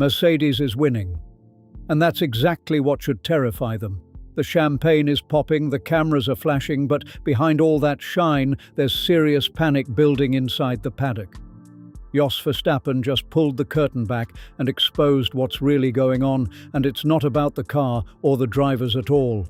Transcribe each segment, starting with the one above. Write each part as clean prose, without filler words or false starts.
Mercedes is winning. And that's exactly what should terrify them. The champagne is popping, the cameras are flashing, but behind all that shine, there's serious panic building inside the paddock. Jos Verstappen just pulled the curtain back and exposed what's really going on, and it's not about the car or the drivers at all.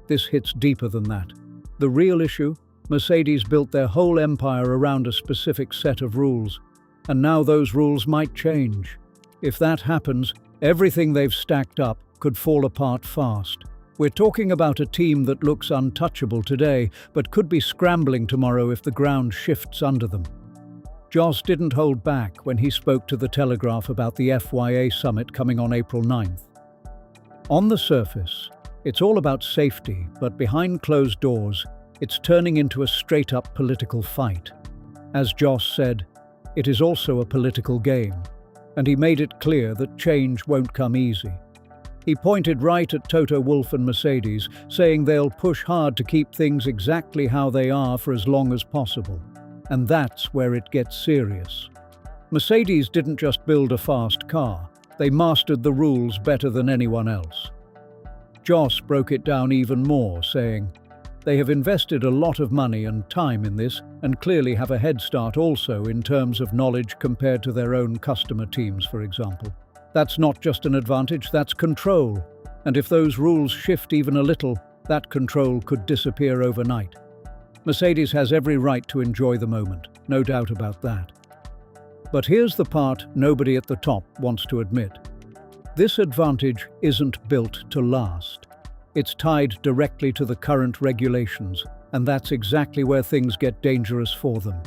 This hits deeper than that. The real issue? Mercedes built their whole empire around a specific set of rules, and now those rules might change. If that happens, everything they've stacked up could fall apart fast. We're talking about a team that looks untouchable today, but could be scrambling tomorrow if the ground shifts under them. Jos didn't hold back when he spoke to the Telegraph about the FYA summit coming on April 9th. On the surface, it's all about safety, but behind closed doors, it's turning into a straight-up political fight. As Jos said, it is also a political game, and he made it clear that change won't come easy. He pointed right at Toto, Wolff and Mercedes, saying they'll push hard to keep things exactly how they are for as long as possible. And that's where it gets serious. Mercedes didn't just build a fast car, they mastered the rules better than anyone else. Jos broke it down even more, saying, they have invested a lot of money and time in this and clearly have a head start also in terms of knowledge compared to their own customer teams, for example. That's not just an advantage, that's control. And if those rules shift even a little, that control could disappear overnight. Mercedes has every right to enjoy the moment, no doubt about that. But here's the part nobody at the top wants to admit. This advantage isn't built to last. It's tied directly to the current regulations, and that's exactly where things get dangerous for them.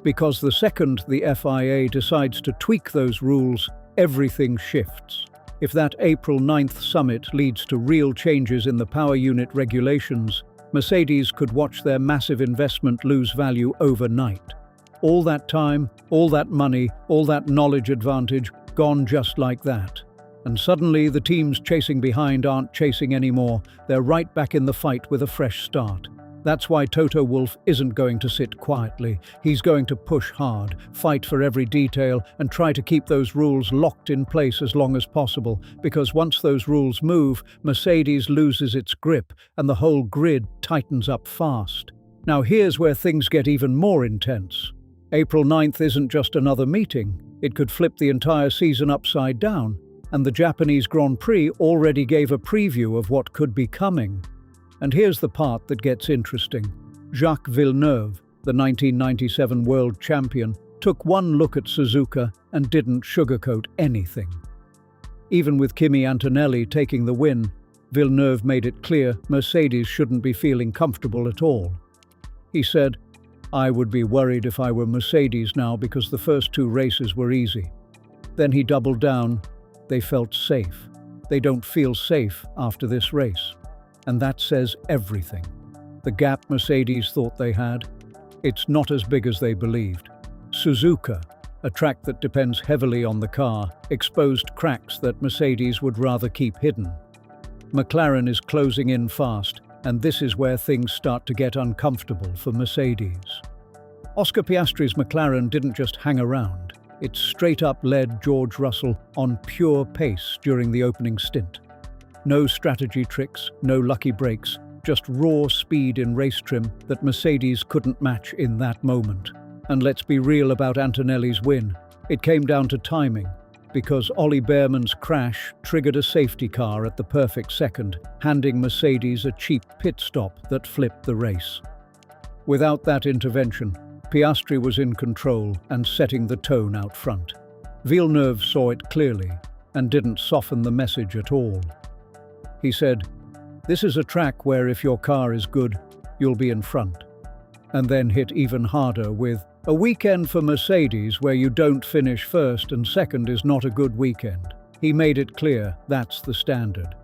Because the second the FIA decides to tweak those rules, everything shifts. If that April 9th summit leads to real changes in the power unit regulations, Mercedes could watch their massive investment lose value overnight. All that time, all that money, all that knowledge advantage, gone just like that. And suddenly the teams chasing behind aren't chasing anymore, they're right back in the fight with a fresh start. That's why Toto Wolff isn't going to sit quietly. He's going to push hard, fight for every detail, and try to keep those rules locked in place as long as possible, because once those rules move, Mercedes loses its grip and the whole grid tightens up fast. Now here's where things get even more intense. April 9th isn't just another meeting. It could flip the entire season upside down, and the Japanese Grand Prix already gave a preview of what could be coming. And here's the part that gets interesting. Jacques Villeneuve, the 1997 world champion, took one look at Suzuka and didn't sugarcoat anything. Even with Kimi Antonelli taking the win, Villeneuve made it clear Mercedes shouldn't be feeling comfortable at all. He said, "I would be worried if I were Mercedes now because the first two races were easy." Then he doubled down, they felt safe. They don't feel safe after this race. And that says everything. The gap Mercedes thought they had, it's not as big as they believed. Suzuka, a track that depends heavily on the car, exposed cracks that Mercedes would rather keep hidden. McLaren is closing in fast, and this is where things start to get uncomfortable for Mercedes. Oscar Piastri's McLaren didn't just hang around. It straight up led George Russell on pure pace during the opening stint. No strategy tricks, no lucky breaks, just raw speed in race trim that Mercedes couldn't match in that moment. And let's be real about Antonelli's win. It came down to timing, because Ollie Behrman's crash triggered a safety car at the perfect second, handing Mercedes a cheap pit stop that flipped the race. Without that intervention, Piastri was in control and setting the tone out front. Villeneuve saw it clearly and didn't soften the message at all. He said, "This is a track where if your car is good, you'll be in front." And then hit even harder with, "A weekend for Mercedes where you don't finish first and second is not a good weekend." He made it clear that's the standard.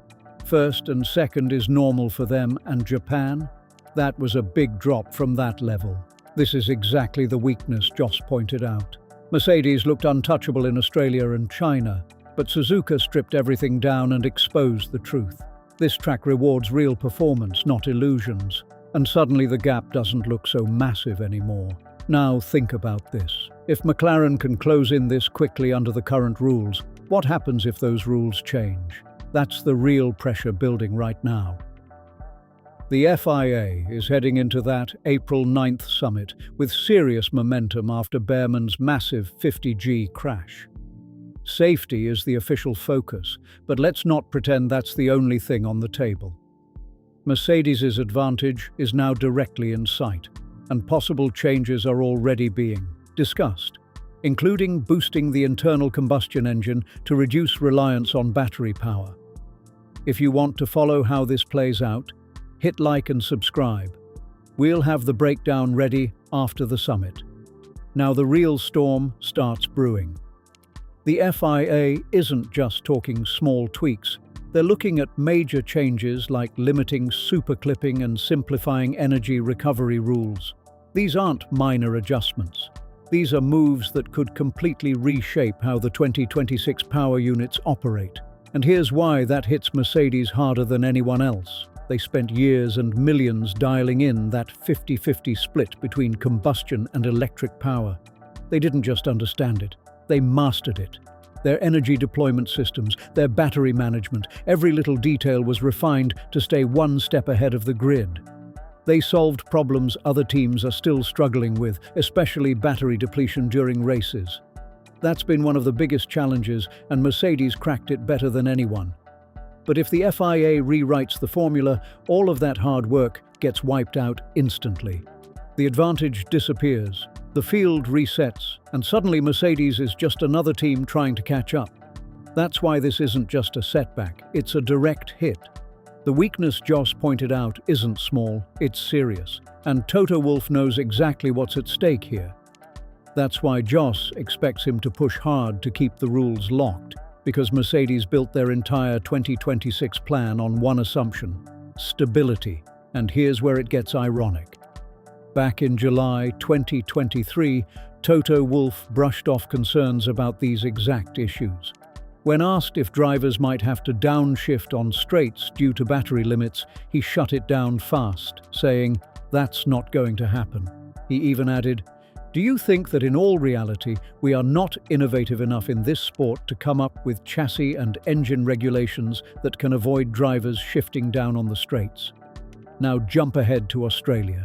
First and second is normal for them, and Japan? That was a big drop from that level. This is exactly the weakness Jos pointed out. Mercedes looked untouchable in Australia and China, but Suzuka stripped everything down and exposed the truth. This track rewards real performance, not illusions. And suddenly the gap doesn't look so massive anymore. Now think about this. If McLaren can close in this quickly under the current rules, What happens if those rules change? That's the real pressure building right now. The FIA is heading into that April 9th summit with serious momentum after Behrman's massive 50G crash. Safety is the official focus, but let's not pretend that's the only thing on the table. Mercedes's advantage is now directly in sight, and possible changes are already being discussed, including boosting the internal combustion engine to reduce reliance on battery power. If you want to follow how this plays out, hit like and subscribe. We'll have the breakdown ready after the summit. Now the real storm starts brewing. The FIA isn't just talking small tweaks. They're looking at major changes like limiting superclipping and simplifying energy recovery rules. These aren't minor adjustments. These are moves that could completely reshape how the 2026 power units operate. And here's why that hits Mercedes harder than anyone else. They spent years and millions dialing in that 50-50 split between combustion and electric power. They didn't just understand it, they mastered it. Their energy deployment systems, their battery management, every little detail was refined to stay one step ahead of the grid. They solved problems other teams are still struggling with, especially battery depletion during races. That's been one of the biggest challenges, and Mercedes cracked it better than anyone. But if the FIA rewrites the formula, all of that hard work gets wiped out instantly. The advantage disappears, the field resets, and suddenly Mercedes is just another team trying to catch up. That's why this isn't just a setback, it's a direct hit. The weakness Joss pointed out isn't small, it's serious, and Toto Wolff knows exactly what's at stake here. That's why Joss expects him to push hard to keep the rules locked, because Mercedes built their entire 2026 plan on one assumption: stability. And here's where it gets ironic. Back in July 2023, Toto Wolff brushed off concerns about these exact issues. When asked if drivers might have to downshift on straights due to battery limits, he shut it down fast, saying, "That's not going to happen." He even added, "Do you think that in all reality, we are not innovative enough in this sport to come up with chassis and engine regulations that can avoid drivers shifting down on the straights?" Now jump ahead to Australia.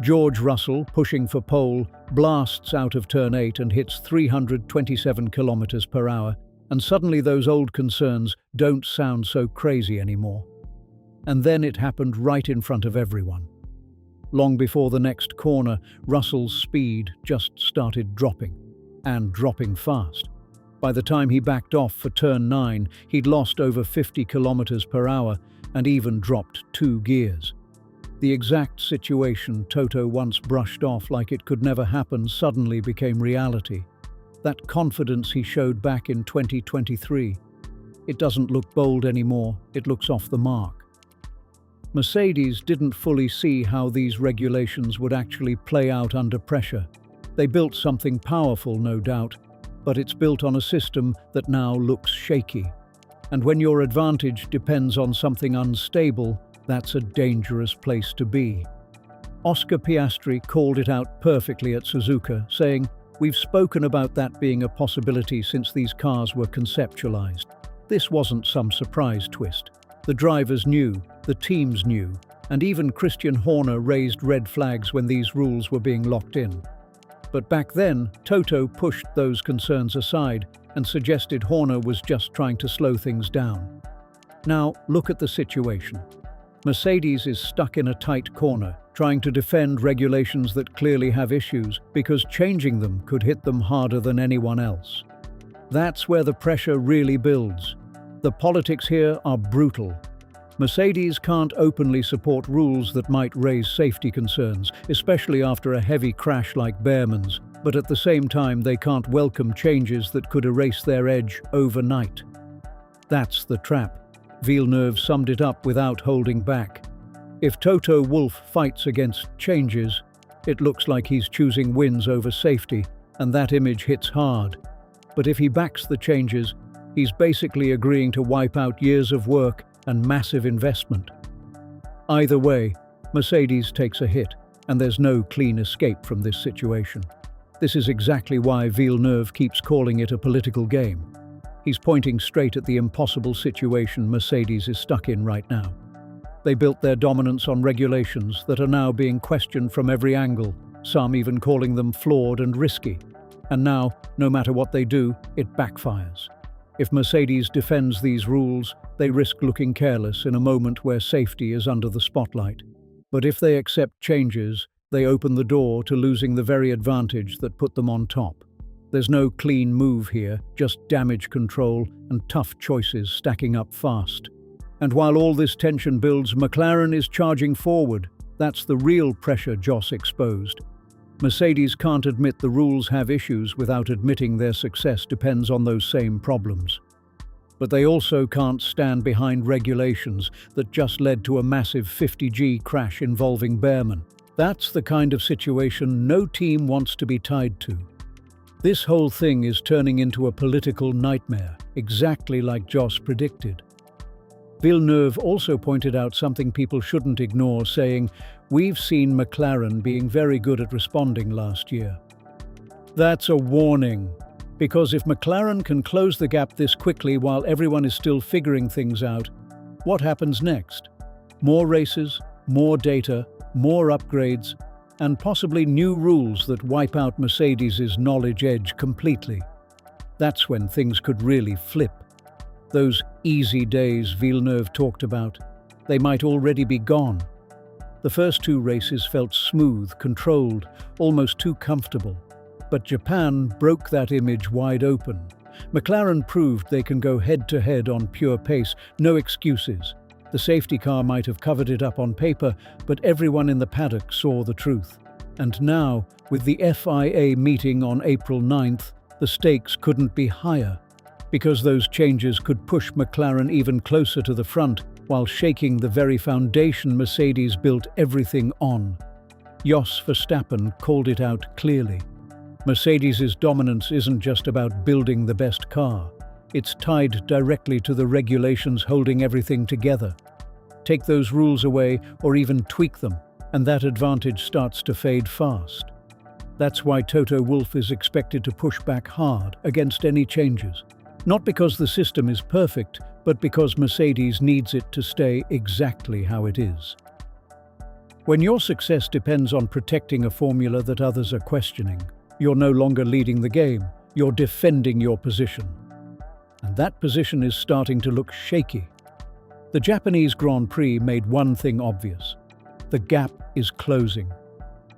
George Russell, pushing for pole, blasts out of turn 8 and hits 327 kilometers per hour, and suddenly those old concerns don't sound so crazy anymore. And then it happened right in front of everyone. Long before the next corner, Russell's speed just started dropping, and dropping fast. By the time he backed off for turn 9, he'd lost over 50 kilometers per hour and even dropped 2 gears. The exact situation Toto once brushed off like it could never happen suddenly became reality. That confidence he showed back in 2023. It doesn't look bold anymore, it looks off the mark. Mercedes didn't fully see how these regulations would actually play out under pressure. They built something powerful, no doubt, but it's built on a system that now looks shaky. And when your advantage depends on something unstable, that's a dangerous place to be. Oscar Piastri called it out perfectly at Suzuka, saying, "We've spoken about that being a possibility since these cars were conceptualized." This wasn't some surprise twist. The drivers knew, the teams knew, and even Christian Horner raised red flags when these rules were being locked in. But back then, Toto pushed those concerns aside and suggested Horner was just trying to slow things down. Now, look at the situation. Mercedes is stuck in a tight corner, trying to defend regulations that clearly have issues because changing them could hit them harder than anyone else. That's where the pressure really builds. The politics here are brutal. Mercedes can't openly support rules that might raise safety concerns, especially after a heavy crash like Behrman's, but at the same time they can't welcome changes that could erase their edge overnight. That's the trap. Villeneuve summed it up without holding back. If Toto Wolff fights against changes, it looks like he's choosing wins over safety, and that image hits hard. But if he backs the changes, he's basically agreeing to wipe out years of work and massive investment. Either way, Mercedes takes a hit, and there's no clean escape from this situation. This is exactly why Villeneuve keeps calling it a political game. He's pointing straight at the impossible situation Mercedes is stuck in right now. They built their dominance on regulations that are now being questioned from every angle, some even calling them flawed and risky. And now, no matter what they do, it backfires. If Mercedes defends these rules, they risk looking careless in a moment where safety is under the spotlight. But if they accept changes, they open the door to losing the very advantage that put them on top. There's no clean move here, just damage control and tough choices stacking up fast. And while all this tension builds, McLaren is charging forward. That's the real pressure Joss exposed. Mercedes can't admit the rules have issues without admitting their success depends on those same problems. But they also can't stand behind regulations that just led to a massive 50G crash involving Behrman. That's the kind of situation no team wants to be tied to. This whole thing is turning into a political nightmare, exactly like Joss predicted. Villeneuve also pointed out something people shouldn't ignore, saying, "We've seen McLaren being very good at responding last year." That's a warning, because if McLaren can close the gap this quickly while everyone is still figuring things out, what happens next? More races, more data, more upgrades, and possibly new rules that wipe out Mercedes' knowledge edge completely. That's when things could really flip. Those easy days Villeneuve talked about, they might already be gone. The first two races felt smooth, controlled, almost too comfortable. But Japan broke that image wide open. McLaren proved they can go head-to-head on pure pace, no excuses. The safety car might have covered it up on paper, but everyone in the paddock saw the truth. And now, with the FIA meeting on April 9th, the stakes couldn't be higher, because those changes could push McLaren even closer to the front while shaking the very foundation Mercedes built everything on. Jos Verstappen called it out clearly. Mercedes' dominance isn't just about building the best car. It's tied directly to the regulations holding everything together. Take those rules away or even tweak them, and that advantage starts to fade fast. That's why Toto Wolff is expected to push back hard against any changes. Not because the system is perfect, but because Mercedes needs it to stay exactly how it is. When your success depends on protecting a formula that others are questioning, you're no longer leading the game, you're defending your position. And that position is starting to look shaky. The Japanese Grand Prix made one thing obvious. The gap is closing.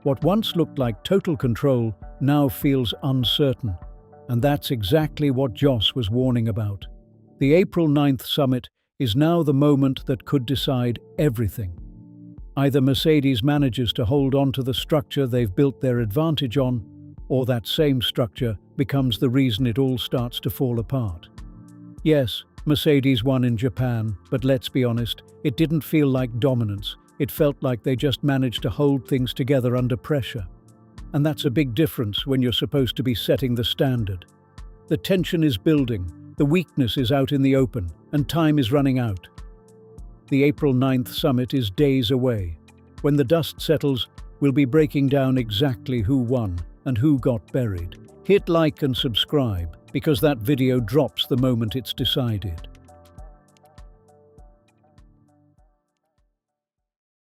What once looked like total control now feels uncertain. And that's exactly what Joss was warning about. The April 9th summit is now the moment that could decide everything. Either Mercedes manages to hold on to the structure they've built their advantage on, or that same structure becomes the reason it all starts to fall apart. Yes, Mercedes won in Japan, but let's be honest, it didn't feel like dominance. It felt like they just managed to hold things together under pressure. And that's a big difference when you're supposed to be setting the standard. The tension is building, the weakness is out in the open, and time is running out. The April 9th summit is days away. When the dust settles, we'll be breaking down exactly who won and who got buried. Hit like and subscribe, because that video drops the moment it's decided.